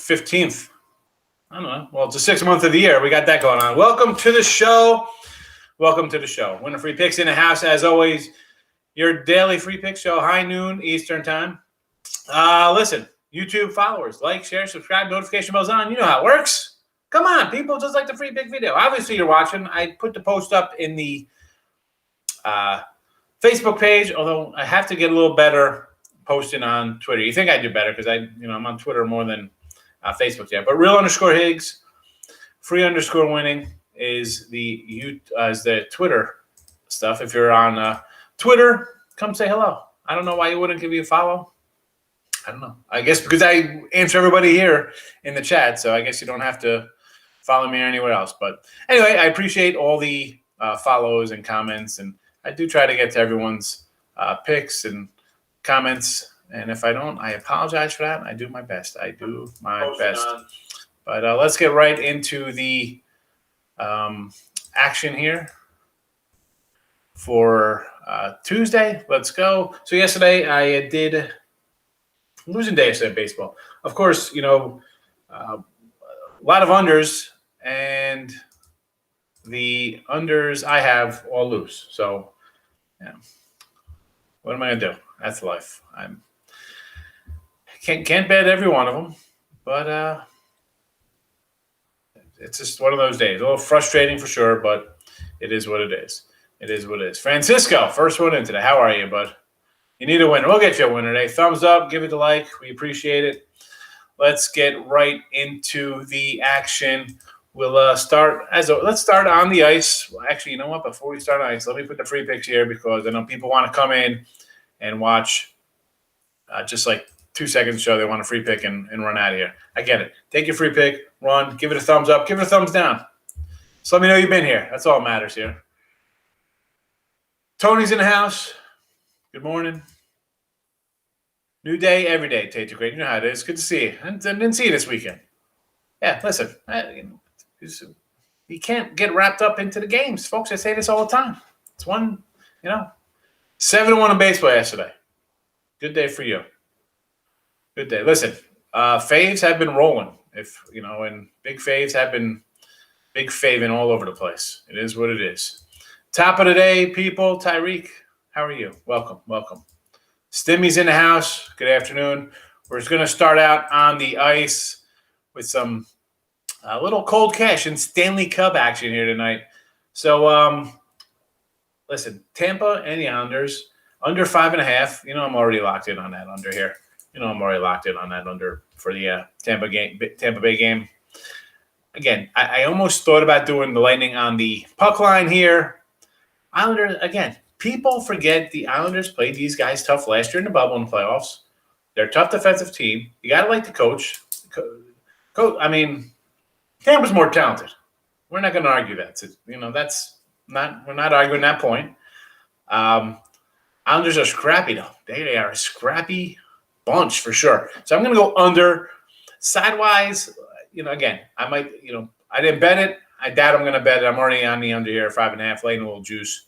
15th. I don't know. Well, it's the sixth month of the year. We got that going on. Welcome to the show. Welcome to the show. Winner Free Picks in the house, as always. Your daily free pick show, high noon Eastern time. Listen, YouTube followers, like, share, subscribe, notification bells on. You know how it works. Come on, people, just like the free pick video. Obviously, you're watching. I put the post up in the Facebook page, although I have to get a little better posting on Twitter. You think I do better because I'm on Twitter more than Facebook yet. But real_Higgs, free_winning is the Twitter stuff. If you're on Twitter, come say hello. I don't know why you wouldn't give you a follow. I don't know. I guess because I answer everybody here in the chat, so I guess you don't have to follow me anywhere else. But anyway, I appreciate all the follows and comments, and I do try to get to everyone's picks and comments. And if I don't, I apologize for that. I do my best. I do my best. But let's get right into the action here for Tuesday. Let's go. So yesterday I did losing day yesterday in baseball. Of course, a lot of unders, and the unders I have all lose. So, yeah. What am I going to do? That's life. Can't bet every one of them, but it's just one of those days. A little frustrating for sure, but it is what it is. It is what it is. Francisco, first one in today. How are you, bud? You need a winner. We'll get you a winner today. Thumbs up. Give it a like. We appreciate it. Let's get right into the action. We'll start let's start on the ice. Well, actually, you know what? Before we start on ice, let me put the free picks here because I know people want to come in and watch just like 2 seconds show. They want a free pick and run out of here. I get it. Take your free pick, run, give it a thumbs up, give it a thumbs down. Just let me know you've been here. That's all that matters here. Tony's in the house. Good morning. New day, every day, Tate the Great. You know how it is. Good to see you. I didn't see you this weekend. Yeah, listen. You can't get wrapped up into the games, folks. I say this all the time. It's 7-1 in baseball yesterday. Good day for you. Good day. Listen, faves have been rolling. And big faves have been big faving all over the place. It is what it is. Top of the day, people. Tyreek, how are you? Welcome. Stimmy's in the house. Good afternoon. We're just going to start out on the ice with some little cold cash and Stanley Cup action here tonight. So, listen, Tampa and the Islanders under 5.5. I'm already locked in on that under here. I'm already locked in on that under for the Tampa Bay game. Again, I almost thought about doing the Lightning on the puck line here. Islanders, again, people forget the Islanders played these guys tough last year in the bubble in the playoffs. They're a tough defensive team. You got to like the coach. Tampa's more talented. We're not going to argue that. We're not arguing that point. Islanders are scrappy, though. They are a scrappy bunch for sure. So I'm going to go under. Sidewise, again, I might, I didn't bet it. I doubt I'm going to bet it. I'm already on the under here, 5.5, laying a little juice.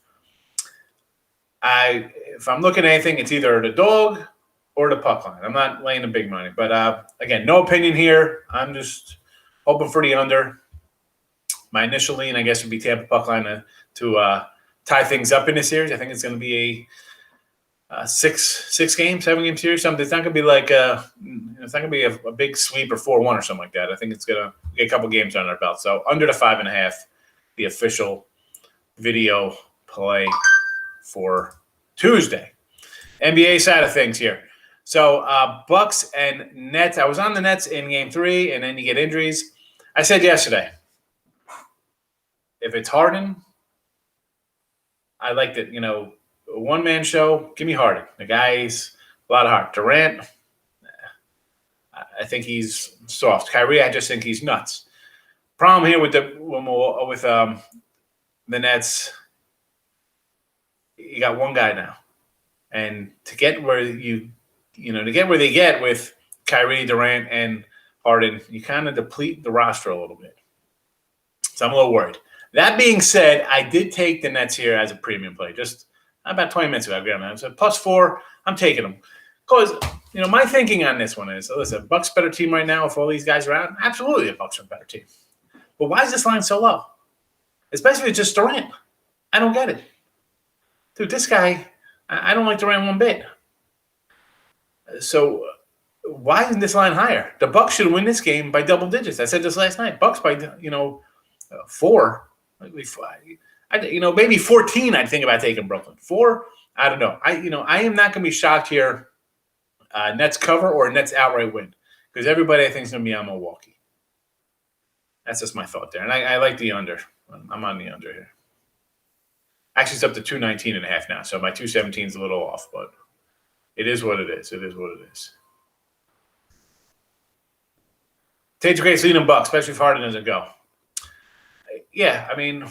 If I'm looking at anything, it's either the dog or the puck line. I'm not laying the big money. But, again, no opinion here. I'm just hoping for the under. My initial lean, I guess, would be Tampa puck line to tie things up in this series. I think it's going to be a 7-game series. Something. It's not going to be like it's not going to be a big sweep or 4-1 or something like that. I think it's going to get a couple games under our belt. So under the 5.5, the official video play for Tuesday. NBA side of things here. So Bucks and Nets. I was on the Nets in Game 3, and then you get injuries. I said yesterday, if it's Harden, I like that. A one-man show. Give me Harden. The guy's a lot of heart. Durant, I think he's soft. Kyrie, I just think he's nuts. Problem here with the Nets, you got one guy now, and to get where they get with Kyrie, Durant, and Harden, you kind of deplete the roster a little bit. So I'm a little worried. That being said, I did take the Nets here as a premium play. Just about 20 minutes ago, I said +4. I'm taking them because my thinking on this one is, listen, Bucks better team right now if all these guys are out. Absolutely, the Bucks are a better team. But why is this line so low? Especially if it's just Durant. I don't get it. Dude, this guy, I don't like Durant one bit. So why isn't this line higher? The Bucks should win this game by double digits. I said this last night. Bucks by 4. Maybe 14. I'd think about taking Brooklyn. 4. I don't know. I am not going to be shocked here. Nets cover or Nets outright win, because everybody I think is going to be on Milwaukee. That's just my thought there, and I like the under. I'm on the under here. Actually, it's up to 219.5 now, so my 217 is a little off, but it is what it is. It is what it is. Tate's great lead in Bucks, especially if Harden doesn't go. Yeah, I mean,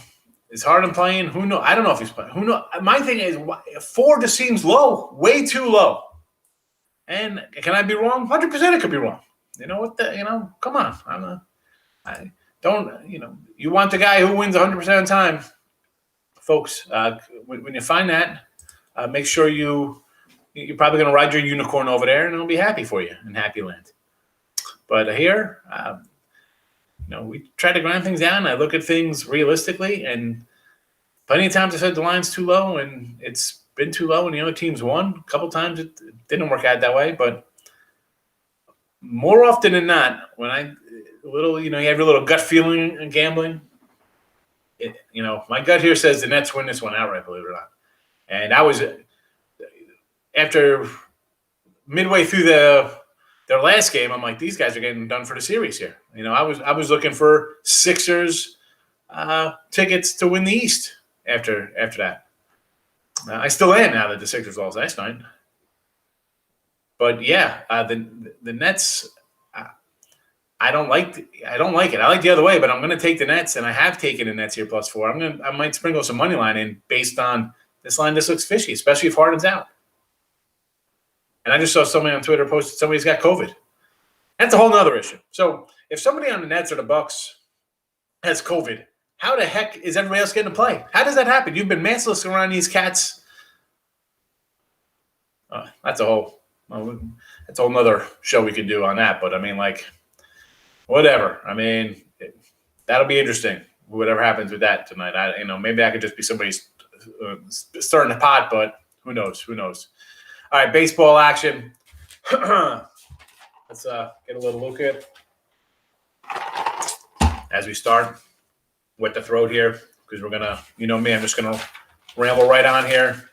is Harden playing? Who knows? I don't know if he's playing. Who knows? My thing is, 4 just seems low, way too low. And can I be wrong? 100% it could be wrong. You know what? Come on. I don't. You want the guy who wins 100% of the time, folks. When you find that, make sure you're probably going to ride your unicorn over there, and it'll be happy for you in Happy Land. But here, we try to grind things down. I look at things realistically, and plenty of times I said the line's too low, and it's been too low, and the other team's won. A couple times it didn't work out that way, but more often than not, when you have your little gut feeling in gambling, my gut here says the Nets win this one outright, believe it or not. And I was, after midway through their last game, I'm like, these guys are getting done for the series here. I was looking for Sixers tickets to win the East after that. I still am now that the Sixers lost last night. But yeah, the Nets. I don't like it. I like the other way, but I'm going to take the Nets, and I have taken the Nets here +4. I might sprinkle some money line in based on this line. This looks fishy, especially if Harden's out. And I just saw somebody on Twitter posted somebody's got COVID. That's a whole nother issue. So if somebody on the Nets or the Bucks has COVID, how the heck is everybody else getting to play? How does that happen? You've been maskless around these cats. That's a whole nother show we could do on that. But whatever. That'll be interesting. Whatever happens with that tonight, maybe I could just be somebody's stirring the pot, but who knows? Who knows? All right, baseball action. Let's get a little look at as we start with the throat here, because we're gonna, me, I'm just gonna ramble right on here,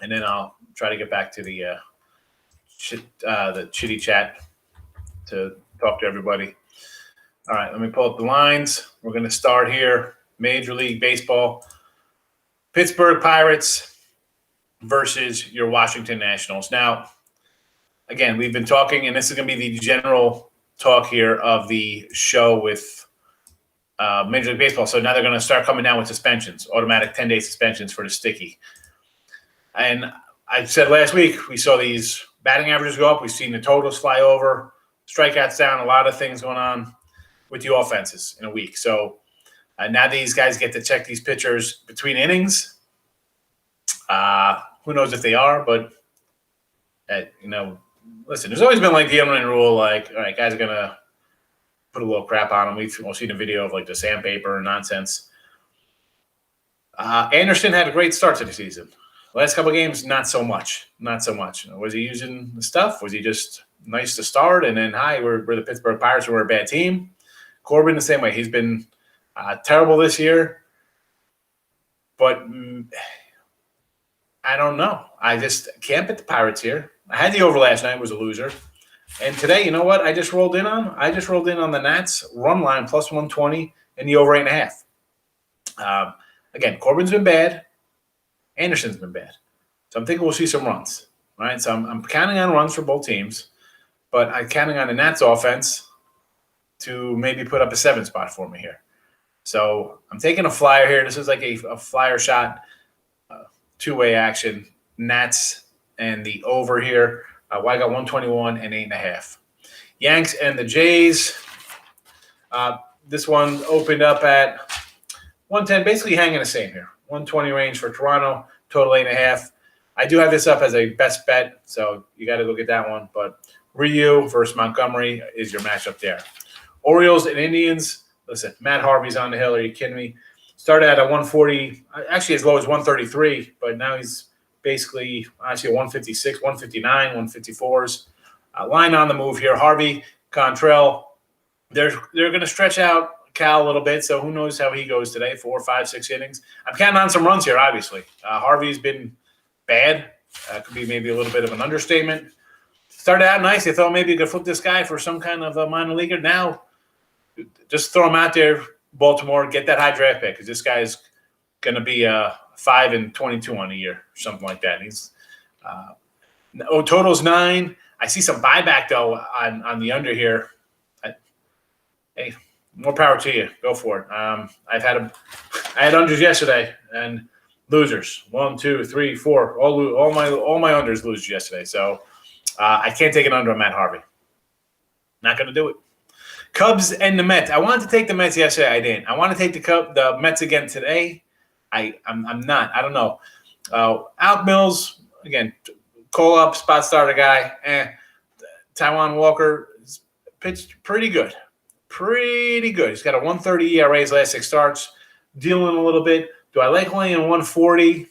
and then I'll try to get back to the chitty chat to talk to everybody. All right, let me pull up the lines. We're gonna start here. Major League Baseball. Pittsburgh Pirates versus your Washington Nationals. Now, again, we've been talking, and this is going to be the general talk here of the show with Major League Baseball. So now they're going to start coming down with suspensions, automatic 10-day suspensions for the sticky. And I said last week, we saw these batting averages go up. We've seen the totals fly over, strikeouts down, a lot of things going on with the offenses in a week. So now these guys get to check these pitchers between innings. Who knows if they are, but, listen, there's always been the unwritten rule, all right, guys are going to put a little crap on them. We've seen a video of the sandpaper nonsense. Anderson had a great start to the season. Last couple of games, not so much. Was he using the stuff? Was he just nice to start? And then, we're the Pittsburgh Pirates, we're a bad team. Corbin the same way. He's been terrible this year. But I don't know. I just can't bet the Pirates here. I had the over last night, was a loser. And today, you know what I just rolled in on? I just rolled in on the Nats run line +120 and the over 8.5. Again, Corbin's been bad. Anderson's been bad. So I'm thinking we'll see some runs. All right, so I'm counting on runs for both teams, but I'm counting on the Nats offense to maybe put up a 7 spot for me here. So I'm taking a flyer here. This is like a flyer shot, two-way action. Nats and the over here. I got 121 and 8.5. Yanks and the Jays. This one opened up at 110, basically hanging the same here. 120 range for Toronto, total 8.5. I do have this up as a best bet, so you got to go get that one. But Ryu versus Montgomery is your matchup there. Orioles and Indians. Listen, Matt Harvey's on the hill. Are you kidding me? Started at a 140, actually as low as 133, but now he's basically actually 156, 159, 154s. Line on the move here. Harvey, Contrell. They're going to stretch out Cal a little bit, so who knows how he goes today? 4, 5, 6 innings. I'm counting on some runs here, obviously. Harvey's been bad. Could be maybe a little bit of an understatement. Started out nice. They thought maybe you could flip this guy for some kind of a minor leaguer. Now, just throw him out there, Baltimore, get that high draft pick because this guy's going to be 5 and 22 on the year, or something like that. He's total's 9. I see some buyback though on the under here. Hey, more power to you. Go for it. I had unders yesterday and losers. 1, 2, 3, 4. All my unders lose yesterday. So I can't take an under on Matt Harvey. Not going to do it. Cubs and the Mets. I wanted to take the Mets yesterday. I didn't. I want to take the Mets again today. I'm not. I don't know. Alec Mills again. Call up spot starter guy. Taijuan Walker pitched pretty good. Pretty good. He's got a 130 ERA his last 6 starts. Dealing a little bit. Do I like only in 140?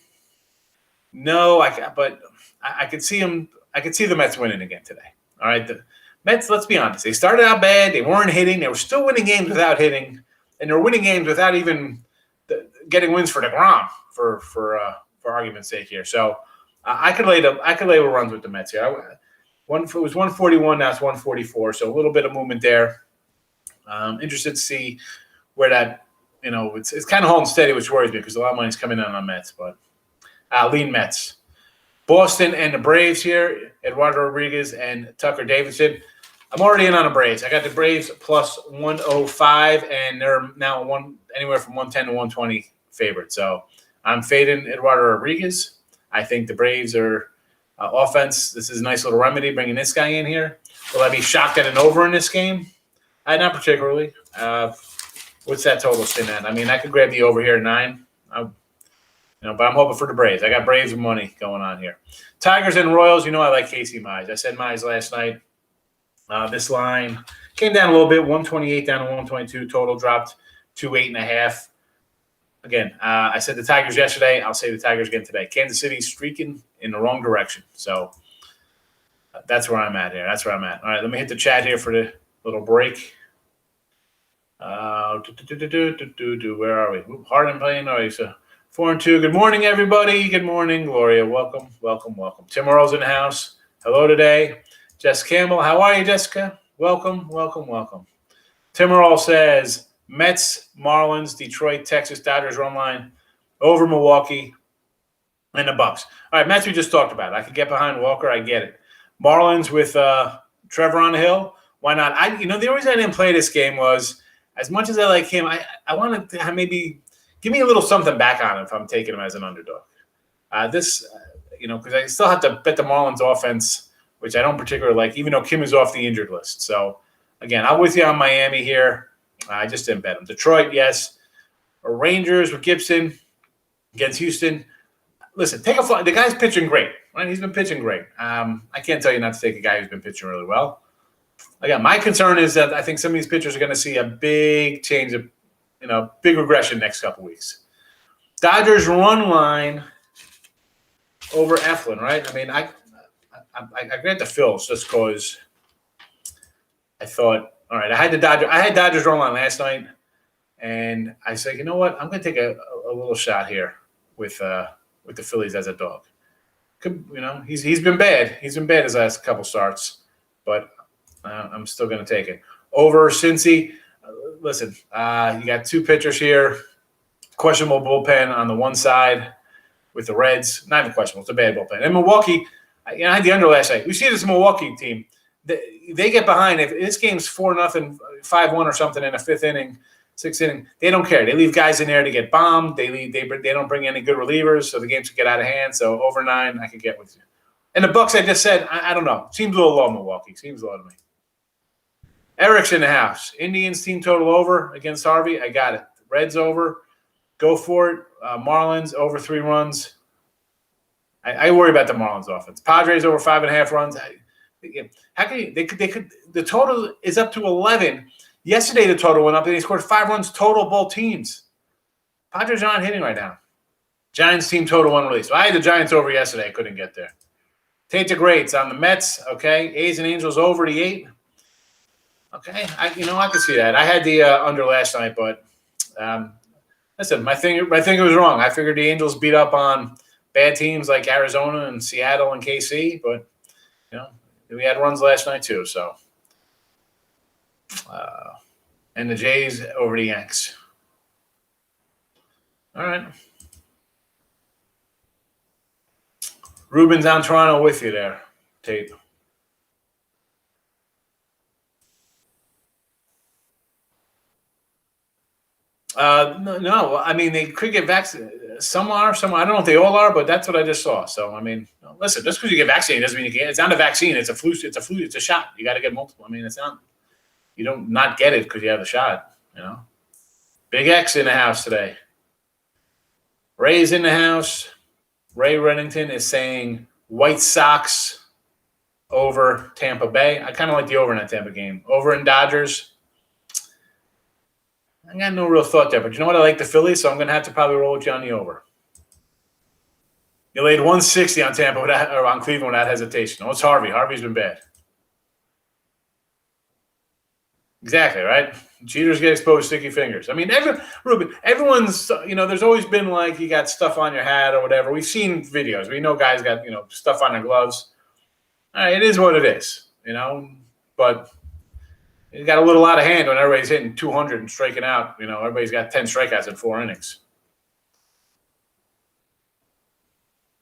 No, but I could see him. I could see the Mets winning again today. All right, the Mets. Let's be honest. They started out bad. They weren't hitting. They were still winning games without hitting, and they were winning games without even getting wins for DeGrom. For argument's sake here. So I could lay runs with the Mets here. It was 141. Now it's 144. So a little bit of movement there. Interested to see where that, it's kind of holding steady, which worries me because a lot of money's coming in on Mets. But lean Mets. Boston and the Braves here. Eduardo Rodriguez and Tucker Davidson. I'm already in on the Braves. I got the Braves plus 105, and they're now anywhere from 110 to 120 favorite. So I'm fading Eduardo Rodriguez. I think the Braves are offense. This is a nice little remedy bringing this guy in here. Will I be shocked at an over in this game? Not particularly. What's that total spin at? I mean, I could grab the over here at 9. But I'm hoping for the Braves. I got Braves money going on here. Tigers and Royals. I like Casey Mize. I said Mize last night. This line came down a little bit, 128 down to 122. Total dropped to 8.5. Again, I said the Tigers yesterday. I'll say the Tigers again today. Kansas City streaking in the wrong direction. So that's where I'm at here. That's where I'm at. All right, let me hit the chat here for the little break. Where are we? Harden playing. All right, so 4-2. Good morning, everybody. Good morning, Gloria. Welcome. Tim Earl's in the house. Hello today. Jess Campbell. How are you, Jessica? Welcome. Tim Earl says Mets, Marlins, Detroit, Texas, Dodgers run line over Milwaukee and the Bucks. All right, Mets we just talked about. I could get behind Walker. I get it. Marlins with Trevor on the hill. Why not? The reason I didn't play this game was as much as I like him, I wanted to maybe give me a little something back on him if I'm taking him as an underdog. Because I still have to bet the Marlins offense, which I don't particularly like, even though Kim is off the injured list. So, again, I'm with you on Miami here. I just didn't bet him. Detroit, yes. Rangers with Gibson against Houston. Listen, take a fly. The guy's pitching great, right? He's been pitching great. I can't tell you not to take a guy who's been pitching really well. Again, my concern is that I think some of these pitchers are going to see a big change of, big regression next couple weeks. Dodgers run line over Eflin, right? I mean, I grant the Phils just because I thought, all right, I had Dodgers run line last night, and I said, you know what? I'm going to take a little shot here with the Phillies as a dog. He's been bad. He's been bad his last couple starts, but I'm still going to take it. Over Cincy, listen, you got 2 pitchers here. Questionable bullpen on the one side with the Reds. Not even questionable. It's a bad bullpen. And Milwaukee, I had the under last night. We see this Milwaukee team. They get behind. If this game's 4-0, 5-1 or something in the 5th inning, 6th inning, they don't care. They leave guys in there to get bombed. They don't bring any good relievers, so the games could get out of hand. So over 9, I could get with you. And the Bucks, I just said, I don't know. Seems a little low, Milwaukee. Seems low to me. Eric's in the house. Indians team total over against Harvey. I got it. Reds over. Go for it. Marlins over 3 runs. I worry about the Marlins offense. Padres over 5.5 runs. How can you? They could. The total is up to 11. Yesterday the total went up, and they scored 5 runs total. Both teams. Padres aren't hitting right now. Giants team total 1 release. So I had the Giants over yesterday. I couldn't get there. Take the greats on the Mets. Okay, A's and Angels over the 8. Okay, I can see that. I had the under last night, but listen, my thing was wrong. I figured the Angels beat up on bad teams like Arizona and Seattle and KC, but we had runs last night too. So, and the Jays over the Yanks. All right. Ruben's on Toronto with you there, Tate. No. I mean, they could get vaccinated. Some are. I don't know if they all are, but that's what I just saw. So, I mean, listen, just because you get vaccinated doesn't mean you get. It's not a vaccine. It's a flu. It's a shot. You got to get multiple. I mean, it's not. You don't not get it because you have a shot. Big X in the house today. Ray's in the house. Ray Reddington is saying White Sox over Tampa Bay. I kind of like the over in that Tampa game. Over in Dodgers. I got no real thought there, but you know what? I like the Phillies, so I'm going to have to probably roll with you on the over. You laid 160 on Tampa or on Cleveland without hesitation. Oh, it's Harvey. Harvey's been bad. Exactly, right? Cheaters get exposed, sticky fingers. I mean, everyone's, there's always been like you got stuff on your hat or whatever. We've seen videos. We know guys got, stuff on their gloves. All right, it is what it is, but you got a little out of hand when everybody's hitting 200 and striking out. Everybody's got 10 strikeouts in 4 innings.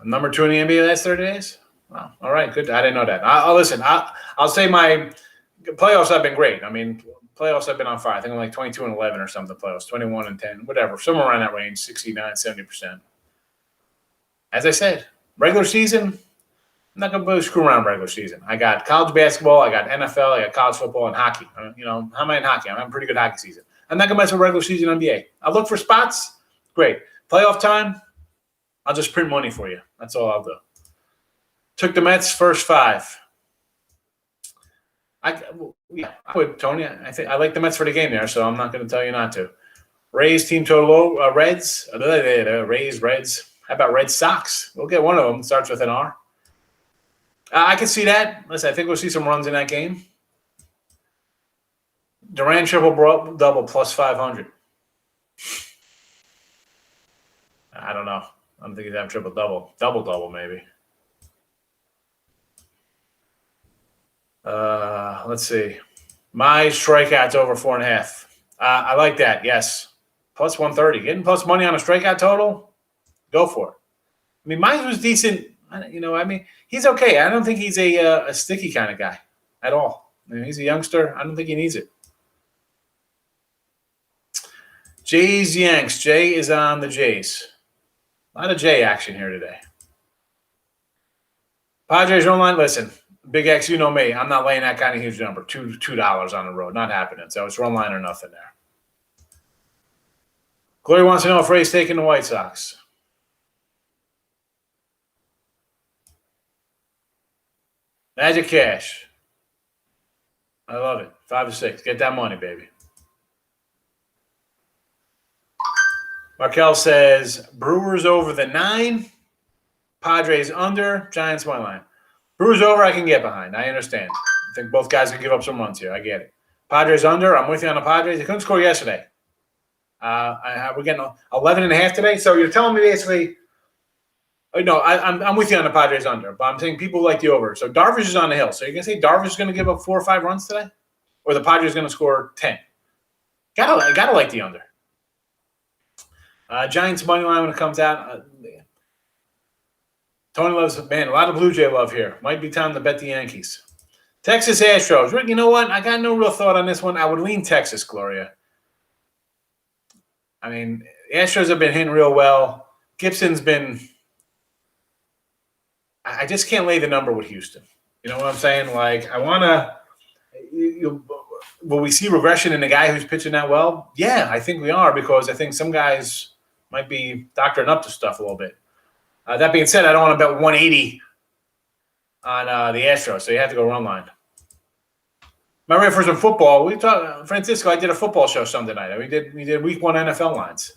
Number 2 in the NBA last 30 days? Wow. All right, good. I didn't know that. I'll listen. I'll say my playoffs have been great. I mean, playoffs have been on fire. I think I'm like 22-11 or something. Playoffs 21-10, whatever, somewhere around that range, 69, 70%. As I said, regular season. I'm not going to screw around regular season. I got college basketball, I got NFL, I got college football, and hockey. How am I in hockey? I'm having a pretty good hockey season. I'm not going to mess with regular season NBA. I'll look for spots. Great. Playoff time, I'll just print money for you. That's all I'll do. Took the Mets first 5. I would, Tony. I like the Mets for the game there, so I'm not going to tell you not to. Rays team total, Reds. Rays, Reds. How about Red Sox? We'll get one of them. Starts with an R. I can see that. Listen, I think we'll see some runs in that game. Durant triple-double plus 500. I don't know. I don't think he'd have triple-double. Double-double, maybe. Let's see. My strikeouts over 4.5. I like that, yes. Plus 130. Getting plus money on a strikeout total? Go for it. I mean, mine was decent. He's okay. I don't think he's a sticky kind of guy at all. I mean, he's a youngster. I don't think he needs it. Jays, Yanks. Jay is on the Jays. A lot of Jay action here today. Padres online. Listen, Big X, you know me. I'm not laying that kind of huge number. $2 on the road. Not happening. So it's run line or nothing there. Glory wants to know if Ray's taking the White Sox. Magic cash. I love it. 5 or 6. Get that money, baby. Markel says Brewers over the 9. Padres under. Giants money line. Brewers over, I can get behind. I understand. I think both guys can give up some runs here. I get it. Padres under. I'm with you on the Padres. They couldn't score yesterday. We're getting 11.5 today. So you're telling me basically – no, I'm with you on the Padres under, but I'm saying people like the over. So Darvish is on the hill. So you're going to say Darvish is going to give up 4 or 5 runs today? Or the Padres going to score 10? Gotta like the under. Giants money line when it comes out. Tony loves, man, a lot of Blue Jay love here. Might be time to bet the Yankees. Texas Astros. You know what? I got no real thought on this one. I would lean Texas, Gloria. I mean, Astros have been hitting real well. Gibson's been – I just can't lay the number with Houston. You know what I'm saying? Like, I want to will we see regression in the guy who's pitching that well? Yeah, I think we are because I think some guys might be doctoring up to stuff a little bit. That being said, I don't want to bet 180 on the Astros, so you have to go run line. My right for some football. We talked, Francisco. I did a football show Sunday night. We did week 1 NFL lines.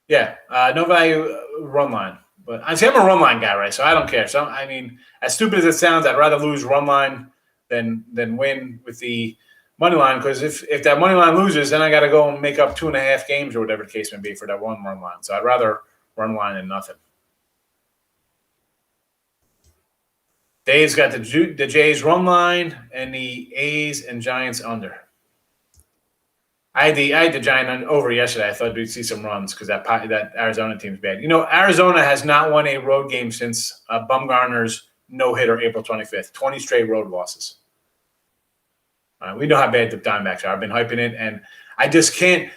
Yeah, no value run line, but I'm a run line guy, right? So I don't care. So I mean, as stupid as it sounds, I'd rather lose run line than win with the money line, because if that money line loses, then I got to go and make up 2.5 games or whatever the case may be for that one run line. So I'd rather run line than nothing. Dave's got the Jays run line and the A's and Giants under. I had the Giant over yesterday. I thought we'd see some runs because that Arizona team's bad. Arizona has not won a road game since Bumgarner's no-hitter April 25th. 20 straight road losses. We know how bad the Diamondbacks are. I've been hyping it, and I just can't.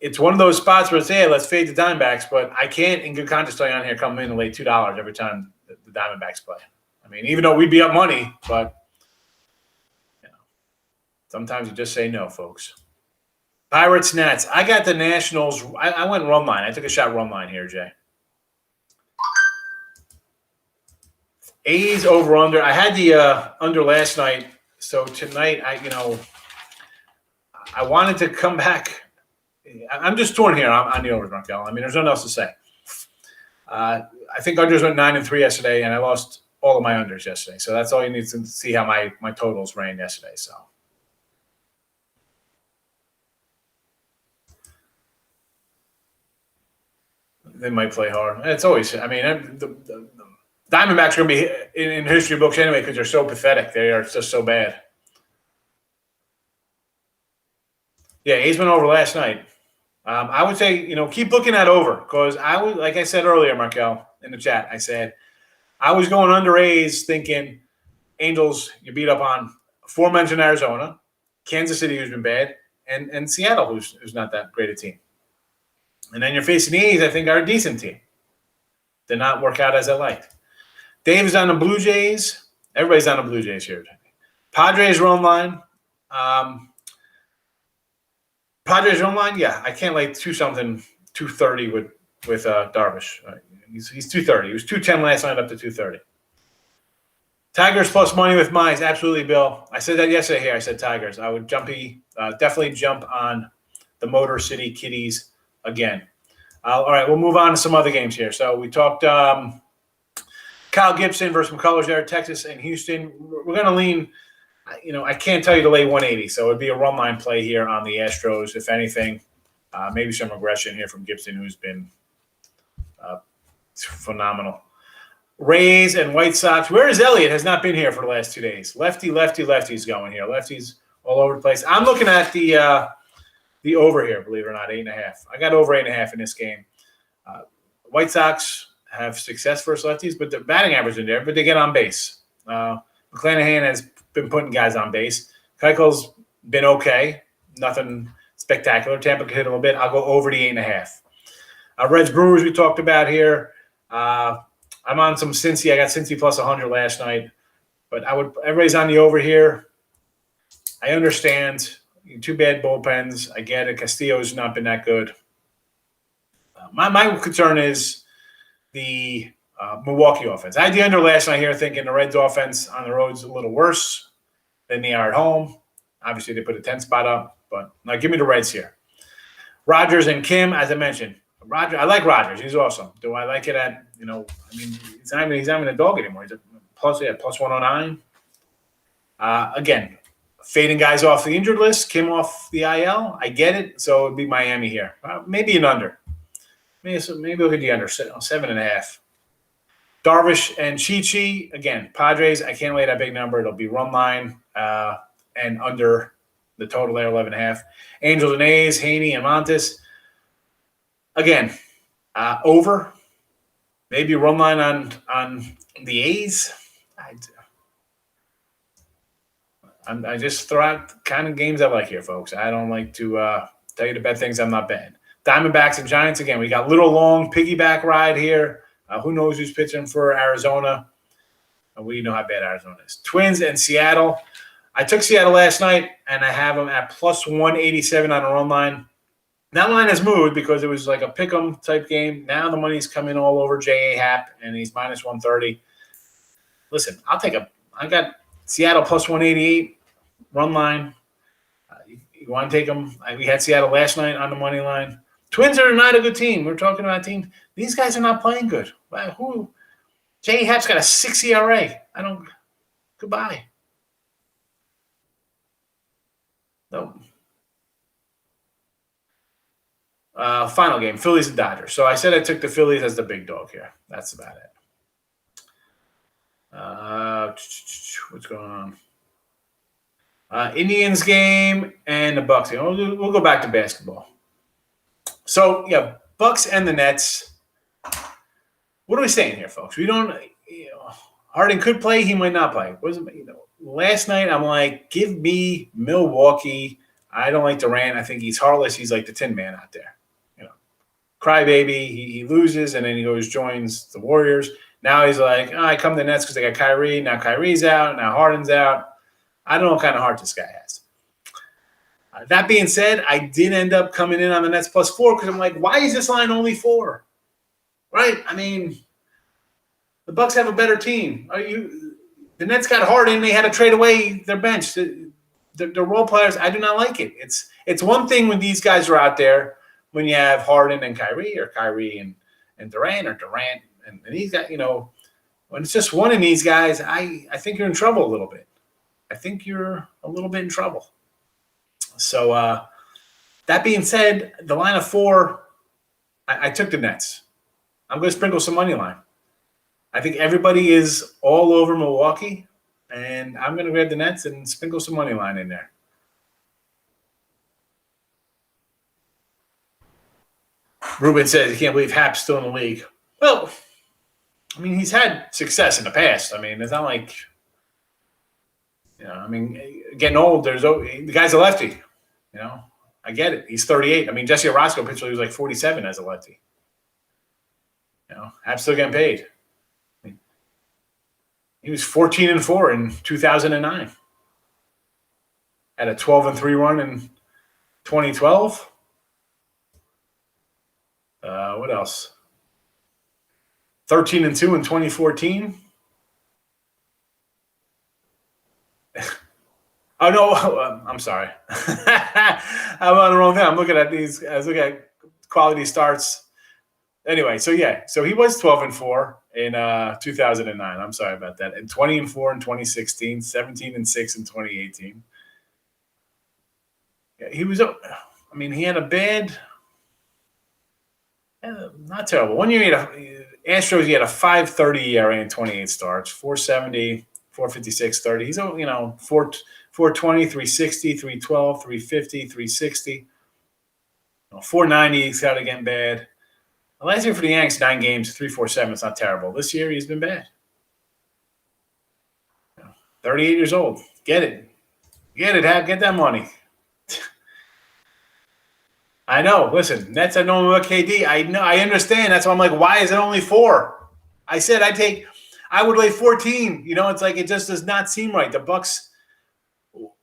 It's one of those spots where it's, hey, let's fade the Diamondbacks, but I can't in good conscience tell you on here come in and lay $2 every time the Diamondbacks play. I mean, even though we'd be up money, but sometimes you just say no, folks. Pirates, Nats. I got the Nationals. I went run line. I took a shot run line here, Jay. A's over under. I had the under last night, so tonight I wanted to come back. I'm just torn here on the overs, Markel. I mean, there's nothing else to say. I think unders went 9-3 yesterday, and I lost all of my unders yesterday. So that's all you need to see how my totals ran yesterday. So. They might play hard. It's always. I mean, the Diamondbacks are going to be in history books anyway because they're so pathetic. They are just so bad. Yeah, A's went over last night. I would say keep looking at over because like I said earlier, Markel, in the chat, I said I was going under A's thinking Angels you beat up on aforementioned Arizona, Kansas City who's been bad, and Seattle who's not that great a team. And then you're facing the A's, I think, are a decent team. Did not work out as I liked. Dave's on the Blue Jays. Everybody's on the Blue Jays here. Padres run line. Padres run line, yeah. I can't lay 230 with Darvish. He's 230. He was 210 last night up to 230. Tigers plus money with mines. Absolutely, Bill. I said that yesterday here. I said Tigers. I would definitely jump on the Motor City Kitties again. All right, we'll move on to some other games here. So we talked Kyle Gibson versus McCullers there, Texas and Houston. We're going to lean, I can't tell you to lay 180, so it'd be a run line play here on the Astros, if anything. Maybe some regression here from Gibson, who's been phenomenal. Rays and White Sox. Where is Elliott? Has not been here for the last 2 days. Lefty's going here. Lefty's all over the place. I'm looking at the over here, believe it or not, 8.5. I got over 8.5 in this game. White Sox have success versus lefties, but the batting average in there, but they get on base. McClanahan has been putting guys on base. Keuchel's been okay. Nothing spectacular. Tampa could hit a little bit. I'll go over the 8.5. Reds Brewers we talked about here. I'm on some Cincy. I got Cincy plus 100 last night. But everybody's on the over here. I understand. Two bad bullpens. I get it. Castillo's not been that good. My concern is the Milwaukee offense. I had the under last night here thinking the Reds offense on the road is a little worse than they are at home. Obviously, they put a 10 spot up, but now give me the Reds here. Rogers and Kim, as I mentioned. I like Rogers. He's awesome. Do I like it at, he's not even a dog anymore. He's plus 109. Again, fading guys off the injured list, Kim off the IL. I get it. So it would be Miami here. Maybe an under. Maybe look at the under, 7.5. Darvish and Chi-Chi. Again, Padres, I can't lay that big number. It'll be run line and under the total there, 11.5. Angels and A's, Haney and Montes. Again, over. Maybe run line on the A's. I just throw out the kind of games I like here, folks. I don't like to tell you to bet things I'm not betting. Diamondbacks and Giants, again, we got a little long piggyback ride here. Who knows who's pitching for Arizona? We know how bad Arizona is. Twins and Seattle. I took Seattle last night, and I have them at plus 187 on a run line. That line has moved because it was like a pick'em type game. Now the money's coming all over J.A. Happ, and he's minus 130. Listen, I got Seattle plus 188 run line. You want to take them? We had Seattle last night on the money line. Twins are not a good team. We're talking about teams. These guys are not playing good. Who? J.A. Happ's got a 6 ERA. Goodbye. No. Final game, Phillies and Dodgers. So I said I took the Phillies as the big dog here. That's about it. What's going on? Indians game and the Bucks game. We'll go back to basketball. So, yeah, Bucks and the Nets. What are we saying here, folks? We don't Harden could play. He might not play. Last night I'm like, give me Milwaukee. I don't like Durant. I think he's heartless. He's like the Tin Man out there. Crybaby. He loses, and then he joins the Warriors. Now he's like, I come to the Nets because they got Kyrie. Now Kyrie's out. Now Harden's out. I don't know what kind of heart this guy has. That being said, I did end up coming in on the Nets plus 4 because I'm like, why is this line only 4? Right? I mean, the Bucks have a better team. The Nets got Harden. They had to trade away their bench. The role players, I do not like it. It's one thing when these guys are out there, when you have Harden and Kyrie, or Kyrie and Durant, or Durant and these guys, when it's just one of these guys, I think you're in trouble a little bit. I think you're a little bit in trouble. So that being said, the line of 4, I took the Nets. I'm going to sprinkle some money line. I think everybody is all over Milwaukee, and I'm going to grab the Nets and sprinkle some money line in there. Ruben says he can't believe Happ's still in the league. Well, I mean, he's had success in the past. I mean, it's not like, getting old, the guy's a lefty. I get it. He's 38. I mean, Jesse Orosco pitched when he was like 47 as a lefty. Happ's still getting paid. He was 14-4 in 2009. Had a 12-3 run in 2012. What else? 13-2 in 2014. Oh no! I'm sorry. I'm on the wrong thing. I'm looking at these. I was looking at quality starts. Anyway, so he was 12-4 in 2009. I'm sorry about that. And 20-4 in 2016, 17-6 in 2018. Yeah, he was. He had a bad. Not terrible. 1 year he had Astros. He had a 5.30 ERA in 28 starts, 4.70, 4.56, 30. He's 4.20, 3.60, 3.12, 3.50, 3.60. 4.90. He's got to get bad. Last year for the Yanks, 9 games, 3.47. It's not terrible. This year he's been bad. 38 years old. Get it. Get that money. I know. Listen, Nets, I know about KD. I know. I understand. That's why I'm like, why is it only 4? I said I would lay 14. It's like it just does not seem right. The Bucks,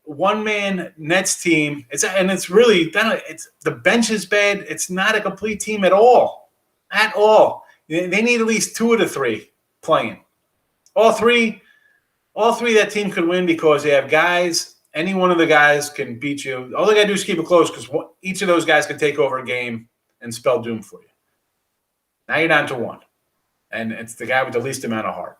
one-man Nets team. It's really the bench is bad. It's not a complete team at all. At all. They need at least 2 of the 3 playing. All three of that team could win because they have guys. Any one of the guys can beat you. All they got to do is keep it close because each of those guys can take over a game and spell doom for you. Now you're down to 1. And it's the guy with the least amount of heart.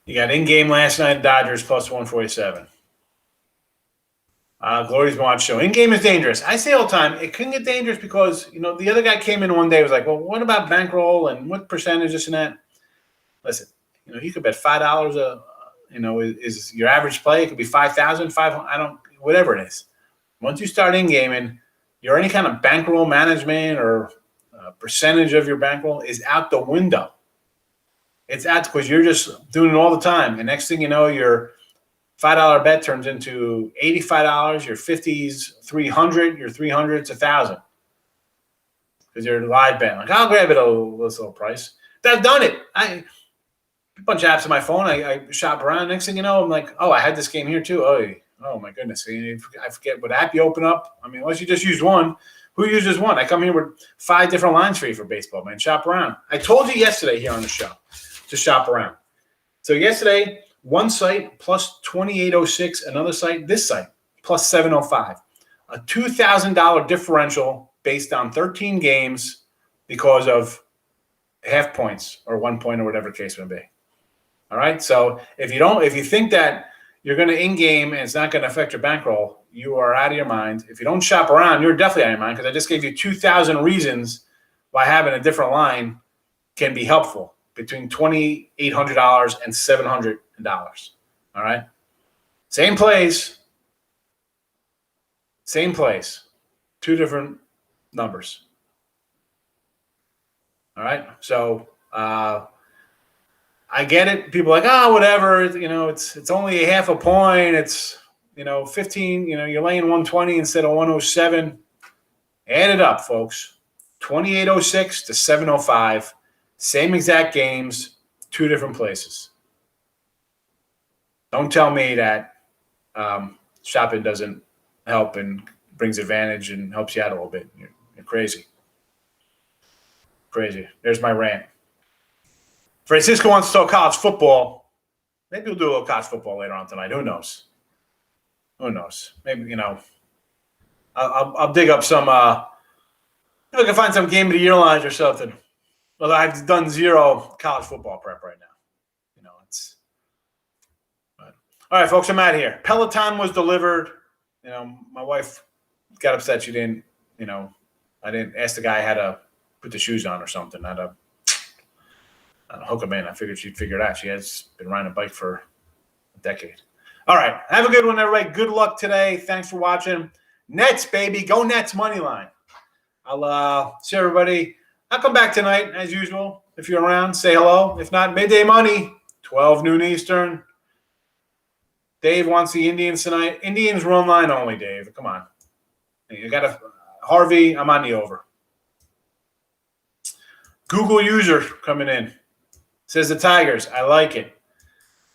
You got in-game last night, Dodgers plus 147. Glory's Mod Show. In-game is dangerous. I say all the time, it can get dangerous because, the other guy came in one day and was like, well, what about Bankroll and what percentage this and that? Listen, you could bet $5 is your average play. It could be 5,000, 500, whatever it is. Once you start in-gaming, your any kind of bankroll management or percentage of your bankroll is out the window. It's out because you're just doing it all the time. And next thing you know, your $5 bet turns into $85. Your 50's $300. Your 300's $1,000 because you're live betting. Like, I'll grab it at this little price. I've done it. a bunch of apps on my phone. I shop around. Next thing you know, I'm like, oh, I had this game here too. Oh my goodness. I forget what app you open up. I mean, unless you just use one. Who uses one? I come here with 5 different lines for you for baseball, man. Shop around. I told you yesterday here on the show to shop around. So yesterday, one site plus 2806, another site, this site, plus 705. A $2,000 differential based on 13 games because of half points or 1 point or whatever the case may be. All right. So if you think that you're going to in-game and it's not going to affect your bankroll, you are out of your mind. If you don't shop around, you're definitely out of your mind, because I just gave you 2,000 reasons why having a different line can be helpful, between $2,800 and $700. All right. Same place. 2 different numbers. All right. So I get it. People are like, whatever. It's only a half a point. It's 15. You're laying 120 instead of 107. Add it up, folks. 2806 to 705. Same exact games, 2 different places. Don't tell me that shopping doesn't help and brings advantage and helps you out a little bit. You're crazy. Crazy. There's my rant. Francisco wants to talk college football. Maybe we'll do a little college football later on tonight. Who knows? Maybe, I'll dig up some, if I can find some game of the year lines or something. Well, I've done 0 college football prep right now. All right, folks, I'm out of here. Peloton was delivered. My wife got upset. She didn't, I didn't ask the guy how to put the shoes on or something. How to hook them in. I figured she'd figure it out. She has been riding a bike for a decade. All right. Have a good one, everybody. Good luck today. Thanks for watching. Nets, baby. Go Nets money line. I'll see everybody. I'll come back tonight, as usual. If you're around, say hello. If not, midday money, 12 noon Eastern. Dave wants the Indians tonight. Indians run line only, Dave. Come on. You got a Harvey. I'm on the over. Google user coming in. Says the Tigers. I like it.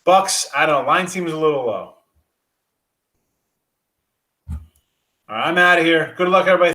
Bucks, I don't know. Line seems a little low. All right, I'm out of here. Good luck, everybody.